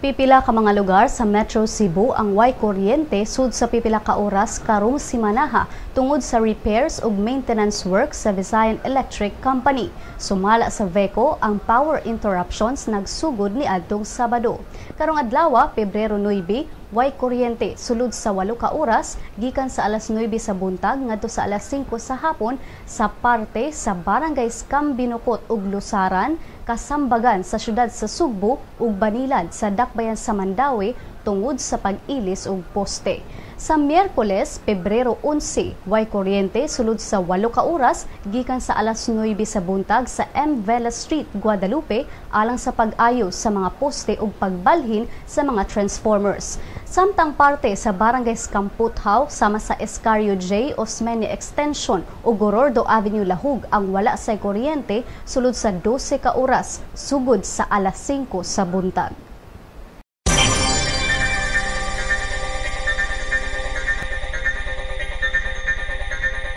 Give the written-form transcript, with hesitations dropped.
Pipila ka mga lugar sa Metro Cebu ang way kuryente sud sa pipila ka oras karong simanaha tungod sa repairs ug maintenance work sa Visayan Electric Company. Sumala sa VECO ang power interruptions nagsugod ni adtong Sabado. Karong adlaw, Pebrero 9, way kuryente sulod sa 8 ka oras gikan sa alas 9 sa buntag ngadto sa alas 5 sa hapon sa parte sa Barangay Scam Binukot ug Lusaran, Kasambagan sa syudad sa Sugbo ug Banilad sa Dakbayan sa Mandawi tungod sa pag-ilis og poste. Sa Miyerkules, Pebrero 11, way kuryente sulod sa 8 ka oras gikan sa alas 9 sa buntag sa M. Vela Street, Guadalupe alang sa pag-ayos sa mga poste ug pagbalhin sa mga transformers. Samtang parte sa Barangay Scamputhaw sama sa Escario J. Osmeña Extension ug Gorordo Avenue Lahug ang wala sa kuryente sulod sa 12 ka oras sugod sa alas 5 sa buntag.